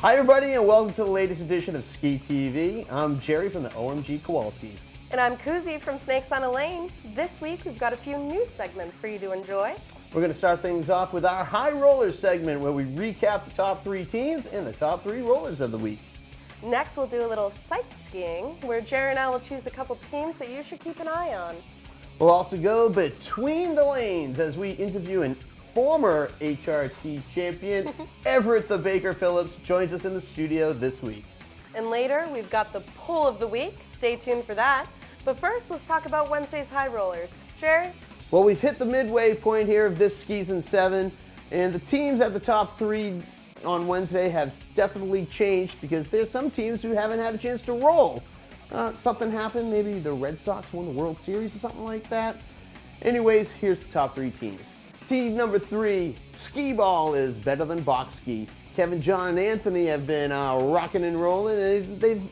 Hi everybody and welcome to the latest edition of Skee TV. I'm Jerry from the OMG Kowalskis. And I'm Coozie from Snakes on a Lane. This week we've got a few new segments for you to enjoy. We're going to start things off with our High Rollers segment where we recap the top 3 teams and the top 3 rollers of the week. Next we'll do a little sight skiing where Jerry and I will choose a couple teams that you should keep an eye on. We'll also go between the lanes as we interview an former HRT champion. Everett the Baker Phillips joins us in the studio this week. And later we've got the pull of the week. Stay tuned for that. But first let's talk about Wednesday's High Rollers. Jerry? Well, we've hit the midway point here of this season 7, and the teams at the top 3 on Wednesday have definitely changed because there's some teams who haven't had a chance to roll. Something happened, maybe the Red Sox won the World Series or something like that. Anyways, here's the top 3 teams. Team number 3, skeeball is better than box ski. Kevin, John, and Anthony have been rocking and rolling, and they've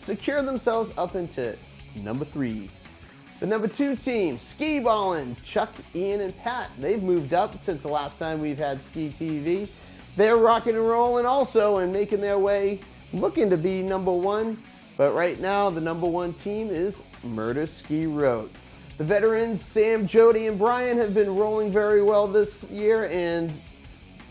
secured themselves up into number 3. The number 2 team, skeeballin', Chuck, Ian, and Pat. They've moved up since the last time we've had Skee TV. They're rocking and rolling also and making their way, looking to be number 1. But right now, the number 1 team is Murder Ski Road. The veterans, Sam, Jody, and Brian, have been rolling very well this year, and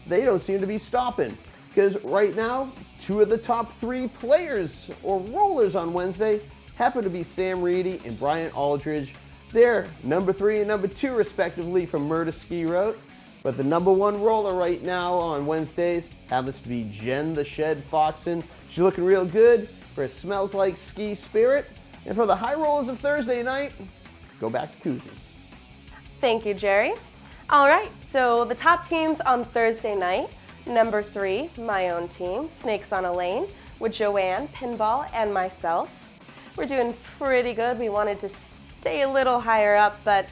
they don't seem to be stopping. Because right now, 2 of the top 3 players or rollers on Wednesday happen to be Sam Reedy and Brian Aldridge. They're number 3 and number 2, respectively, from Murder Ski Road. But the number 1 roller right now on Wednesdays happens to be Jen the Shed Foxton. She's looking real good for Smells Like Ski Spirit. And for the high rollers of Thursday night, go back to Coozie. Thank you, Jerry. All right, so the top teams on Thursday night. Number 3, my own team, Snakes on a Lane, with Joanne, Pinball, and myself. We're doing pretty good. We wanted to stay a little higher up, but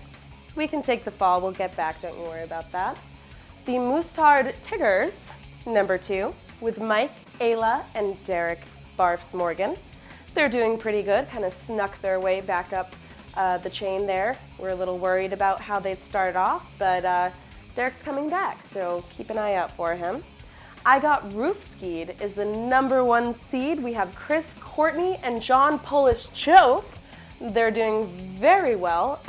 we can take the fall. We'll get back, don't you worry about that. The Moostard Tigers, number 2, with Mike, Ayla, and Derek Barfs Morgan. They're doing pretty good, kind of snuck their way back up the chain there. We're a little worried about how they'd started off, but Derek's coming back, so keep an eye out for him. I Got Roof Skied is the number 1 seed. We have Chris, Courtney, and John Polish Chofe. They're doing very well.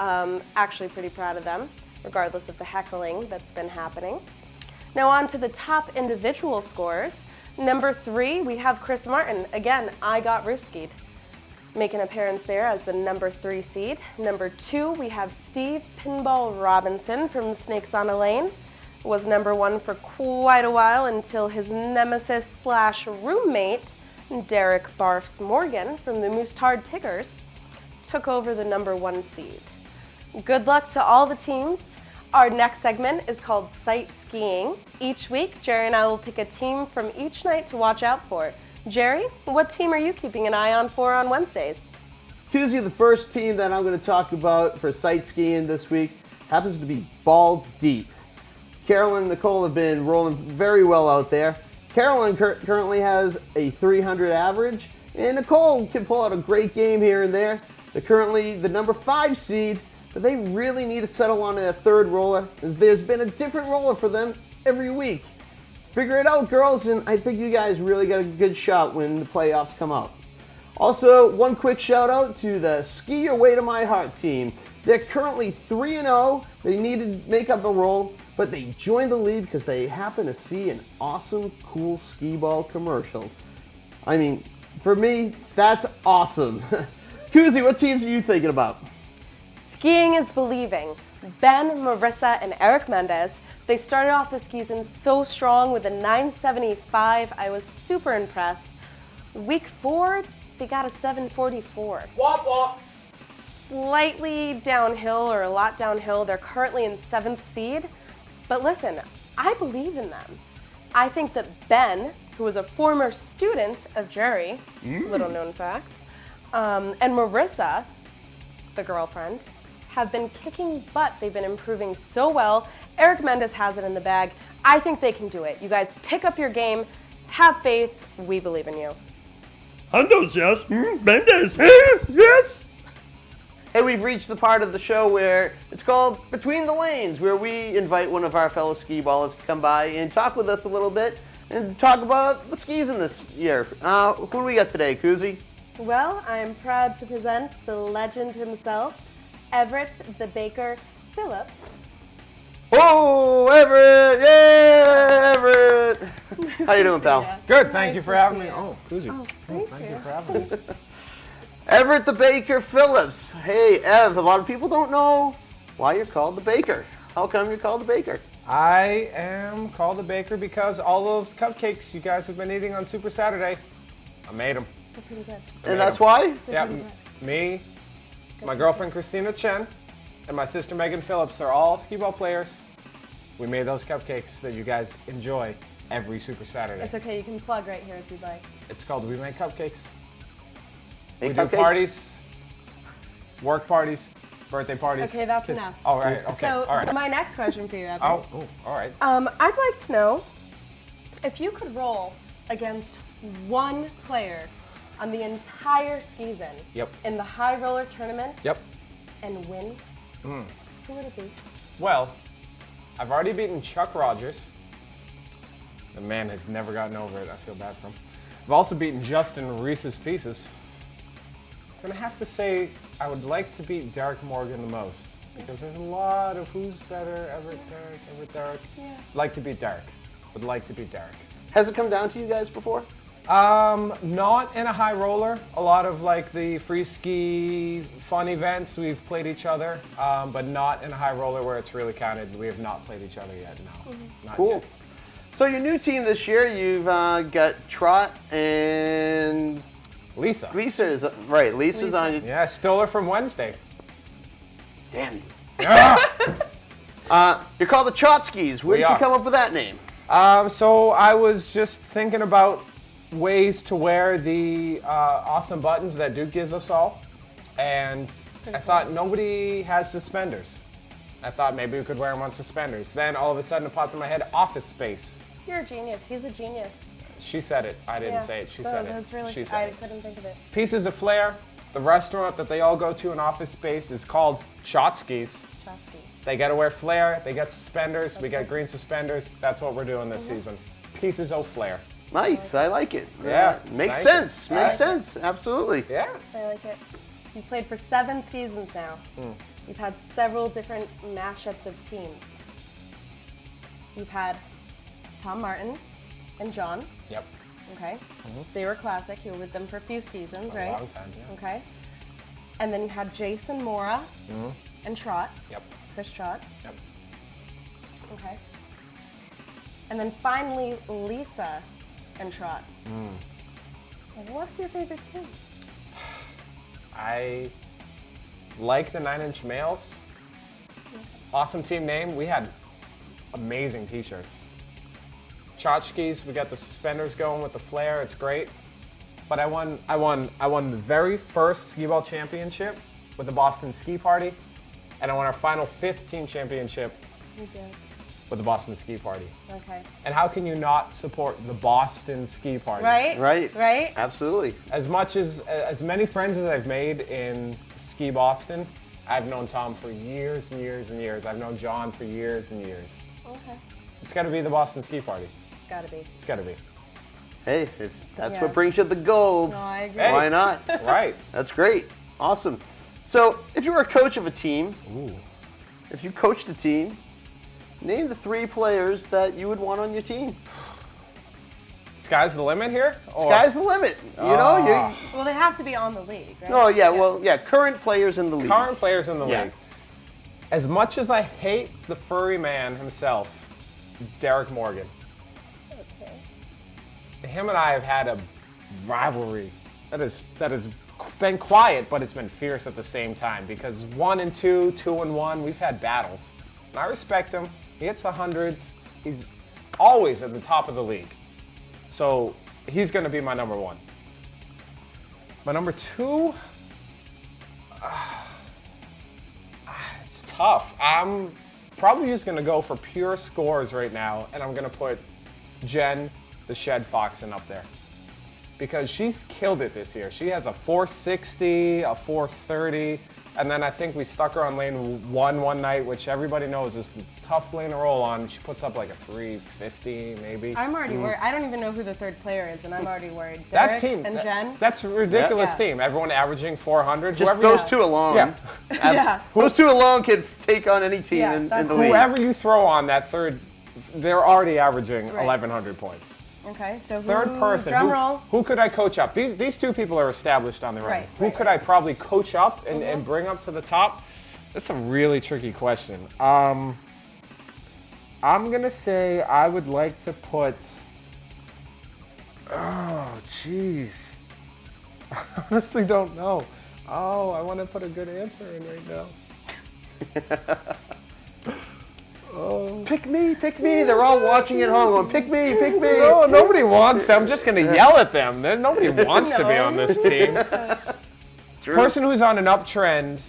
Actually pretty proud of them, regardless of the heckling that's been happening. Now on to the top individual scores. Number 3, we have Chris Martin. Again, I Got Roof Skied. Make an appearance there as the number 3 seed. Number 2, we have Steve Pinball Robinson from Snakes on a Lane. Was number 1 for quite a while until his nemesis / roommate, Derek Barfs Morgan from the Moostard Tigers, took over the number 1 seed. Good luck to all the teams. Our next segment is called Sight Skiing. Each week, Jerry and I will pick a team from each night to watch out for. Jerry, what team are you keeping an eye on for on Wednesdays? Tuesday, the first team that I'm going to talk about for sight skiing this week happens to be Balls Deep. Carolyn and Nicole have been rolling very well out there. Carolyn currently has a 300 average, and Nicole can pull out a great game here and there. They're currently the number 5 seed, but they really need to settle on a 3rd roller, as there's been a different roller for them every week. Figure it out, girls, and I think you guys really got a good shot when the playoffs come out. Also, one quick shout out to the Ski Your Way to My Heart team. They're currently 3-0. They need to make up a roll, but they joined the league because they happened to see an awesome, cool skee ball commercial. I mean, for me, that's awesome. Coozie, what teams are you thinking about? Skiing is believing. Ben, Marissa, and Eric Mendez. They started off the season so strong with a 975. I was super impressed. Week 4, they got a 744. Wop wop. Slightly downhill, or a lot downhill. They're currently in 7th seed. But listen, I believe in them. I think that Ben, who was a former student of Jerry, little known fact, and Marissa, the girlfriend, have been kicking butt. They've been improving so well. Eric Mendez has it in the bag. I think they can do it. You guys pick up your game, have faith, we believe in you. Hondos, yes. Mendez, yes. Hey, we've reached the part of the show where it's called Between the Lanes, where we invite one of our fellow skee ballers to come by and talk with us a little bit and talk about the skis in this year. Who do we got today, Coozie? Well, I'm proud to present the legend himself, Everett the Baker Phillips. Oh, Everett! Yeah, Everett! How you doing, pal? Good, thank you for having me. you. Oh, Coozie. Thank you for having me. Everett the Baker Phillips. Hey, Ev, a lot of people don't know why you're called the Baker. How come you're called the Baker? I am called the baker because all those cupcakes you guys have been eating on Super Saturday, I made them. They're pretty good. And that's why? Yeah, me, my girlfriend Christina Chen, and my sister Megan Phillips are all skee-ball players. We made those cupcakes that you guys enjoy every Super Saturday. It's okay, you can plug right here if you'd like. It's called We Make Cupcakes. Make We do cupcakes? parties, work parties, birthday parties. Okay, that's kids. enough. All right, okay, So, all right. my next question for you, Everett. Oh, all right. I'd like to know if you could roll against one player on the entire season Yep. in the high roller tournament Yep. and win, who would it be? Well, I've already beaten Chuck Rogers. The man has never gotten over it. I feel bad for him. I've also beaten Justin Reese's Pieces. I'm gonna have to say I would like to beat Derek Morgan the most because there's a lot of who's better, Everett, Derek. Yeah. Like to beat Derek. Would like to beat Derek. Has it come down to you guys before? Not in a high roller. A lot of like the free ski fun events, we've played each other, but not in a high roller where it's really counted. We have not played each other yet, no. Not Cool. yet. So your new team this year, you've got Trot and Lisa. Lisa is right. Lisa's on. Yeah, stole her from Wednesday. Damn you. Yeah. You're called the Trotskis. Where We did you are. come up with that name? So I was just thinking about ways to wear the awesome buttons that Duke gives us all. And I thought nobody has suspenders. I thought maybe we could wear them on suspenders. Then all of a sudden it popped in my head, Office Space. You're a genius. He's a genius. She said it. I didn't Yeah. say it. She No, said that was it. really, She I said it. couldn't think of it. Pieces of Flair, the restaurant that they all go to in Office Space is called Shotskis. Chopsticks. They got to wear flair. They got suspenders. We got green suspenders. That's what we're doing this season. Pieces of Flair. Nice. I like it. Yeah, Makes thank you. sense. Makes sense. Absolutely. Yeah. I like it. You've played for 7 seasons now. You've had several different mashups of teams. You've had Tom Martin and John. Yep. Okay. They were classic. You were with them for a few seasons, A right? long time, yeah. Okay. And then you had Jason Mora and Trot, Yep. Chris Trot. Yep. Okay. And then finally Lisa and Trot. What's your favorite team? I like the 9 Inch Males. Awesome team name. We had amazing t-shirts. Tchotchkes, we got the suspenders going with the flare. It's great. But I won the very first skee-ball championship with the Boston Ski Party, and I won our final 5th team championship You did. with the Boston Ski Party. Okay. And how can you not support the Boston Ski Party? Right? Right. Right? Absolutely. As many friends as I've made in Skee Boston, I've known Tom for years and years and years. I've known John for years and years. Okay. It's got to be the Boston Ski Party. It's gotta be. It's got to be. Hey, that's Yeah. what brings you the gold. No, I agree. Hey. Why not? Right. That's great. Awesome. So, if you were a coach of a team, if you coached a team, name the 3 players that you would want on your team. Sky's the limit here? Or- Sky's the limit. You know, Well, they have to be on the league, right? oh yeah, well, yeah, current players in the league. Current players in the Yeah. league. As much as I hate the furry man himself, Derek Morgan. Okay. Him and I have had a rivalry that has been quiet, but it's been fierce at the same time because 1 and 2, 2 and 1, we've had battles. And I respect him. He hits the hundreds. He's always at the top of the league. So he's going to be my number 1. My number 2, it's tough. I'm probably just going to go for pure scores right now, and I'm going to put Jen, the Shed Foxen, up there. Because she's killed it this year. She has a 460, a 430, And then I think we stuck her on lane 1 one night, which everybody knows is the tough lane to roll on. She puts up like a 350 maybe. I'm already worried. I don't even know who the third player is, and I'm already worried. That Derek team, and Jen. that's a ridiculous Yeah. team. Everyone averaging 400. Just whoever those two alone. Yeah. Yeah. Those two alone can take on any team Yeah, in that's the league. Whoever you throw on that third, they're already averaging Right. 1,100 points. Okay, so Third person. Drum roll. Who could I coach up? These two people are established on their own. Right, Who right, could I probably coach up and bring up to the top? That's a really tricky question. I'm gonna say I would like to put. Oh, jeez. I honestly don't know. Oh, I want to put a good answer in right now. Pick me, pick me. They're all watching at home going, pick me, pick me. No, nobody wants them. I'm just gonna yell at them. Nobody wants to be on this team. True. Person who's on an uptrend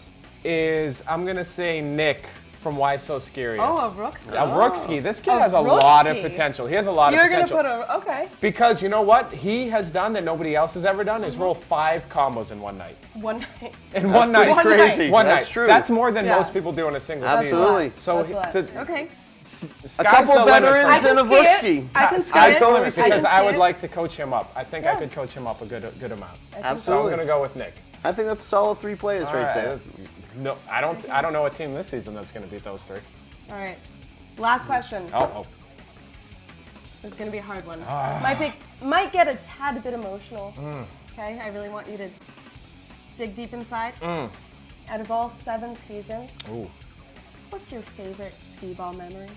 is, I'm gonna say, Nick from Why So Scarious. Oh, a Rookski. A Rookski. This kid A has a lot of Rookski. potential. He has a lot You're of gonna potential. put a okay. Because you know what he has done that nobody else has ever done is roll 5 combos in one night. One night. In one night. One Crazy. night. One That's night. true. That's more than Yeah. most people do in a single Absolutely. season. So That's a lot. Okay. A sky's couple the limit veterans for I him. and a can see it. Rookski. I can see Sky's it. the limit because I can would see like to coach him up. I think I Yeah. could coach him up a good amount. So I'm Absolutely. gonna go with Nick. I think that's a solid 3 players All right there. No, I don't know a team this season that's gonna beat those 3. All right. Last question. Oh. This is gonna be a hard one. Ah. My pick might get a tad bit emotional. Mm. Okay, I really want you to dig deep inside. Mm. Out of all 7 seasons, Ooh. what's your favorite skee-ball memory?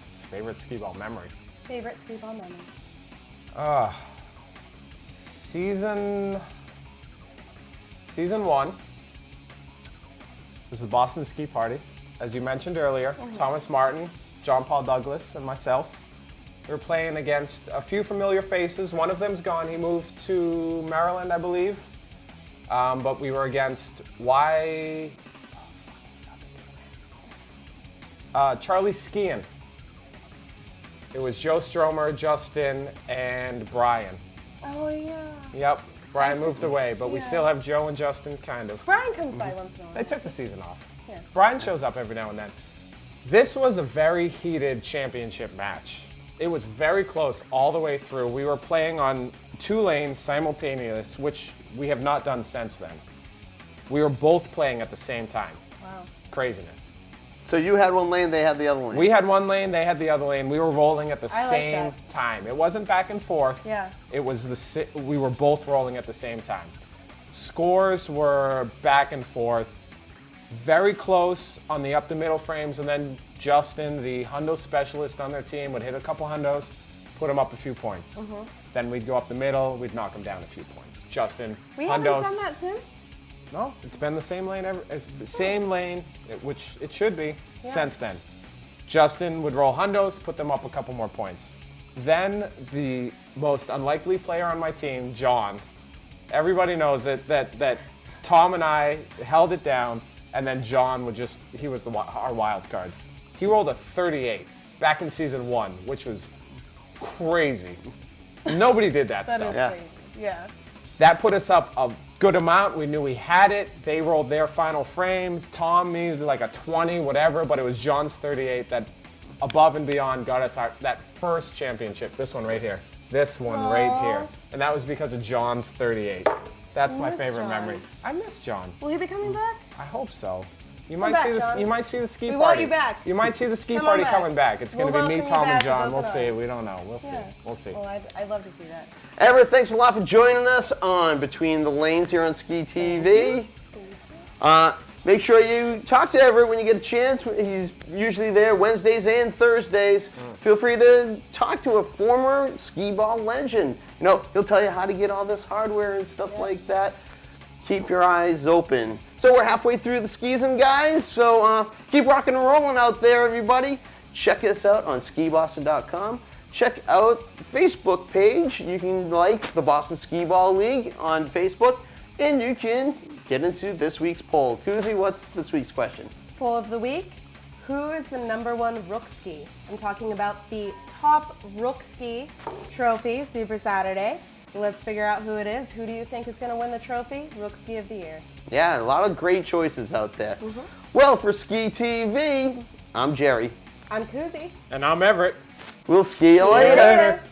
Favorite skee-ball memory. Favorite skee-ball memory. Season 1 was the Boston Ski Party. As you mentioned earlier, Thomas Martin, John Paul Douglas, and myself. We were playing against a few familiar faces. One of them's gone. He moved to Maryland, I believe. But we were against Charlie Skiing. It was Joe Stromer, Justin, and Brian. Oh yeah. Yep, Brian moved away, but we Yeah. still have Joe and Justin, kind of. Brian comes by once in a while. They took the season off. Yeah. Brian shows up every now and then. This was a very heated championship match. It was very close all the way through. We were playing on 2 lanes simultaneous, which we have not done since then. We were both playing at the same time. Wow. Craziness. So you had one lane, they had the other lane. We had one lane, they had the other lane. We were rolling at the I like same that. time. It wasn't back and forth. Yeah. It was we were both rolling at the same time. Scores were back and forth, very close on the up the middle frames, and then Justin, the hundo specialist on their team, would hit a couple hundos, put them up a few points. Then we'd go up the middle, we'd knock them down a few points. Justin, We hundos. haven't done that since? No, it's been the same lane it's the same lane, which it should be, since then. Justin would roll hundos, put them up a couple more points. Then the most unlikely player on my team, John, everybody knows it, that Tom and I held it down, and then John he was our wild card. He rolled a 38 back in season 1, which was crazy. Nobody did that That stuff. is Yeah. crazy. Yeah. That put us up a good amount. We knew we had it. They rolled their final frame. Tom needed like a 20, whatever, but it was John's 38 that above and beyond got us that first championship. This one right here. This one right here. And that was because of John's 38. That's my miss favorite John. memory. I miss John. Will he be coming back? I hope so. You back, might see John. You might see the ski We party. want you back. You might see the ski Come on party back. coming back. It's going We'll to be me, welcome you Tom, and back with John. We'll open see. arms. We don't know. We'll see. Yeah. We'll see. Well, I'd love to see that. Everett, thanks a lot for joining us on Between the Lanes here on Skee TV. Make sure you talk to Everett when you get a chance. He's usually there Wednesdays and Thursdays. Feel free to talk to a former skee-ball legend. You know, he'll tell you how to get all this hardware and stuff like that. Keep your eyes open. So we're halfway through the season, guys. So keep rocking and rolling out there, everybody. Check us out on SkeeBOSTON.com. Check out the Facebook page. You can like the Boston Skee-Ball League on Facebook, and you can get into this week's poll. Coozie, what's this week's question? Poll of the week. Who is the #1 Rookski? I'm talking about the top Rookski trophy, Super Saturday. Let's figure out who it is. Who do you think is going to win the trophy? Rookie of the Year. Yeah, a lot of great choices out there. Well, for Skee TV, I'm Jerry. I'm Coozie. And I'm Everett. We'll ski you later. Later.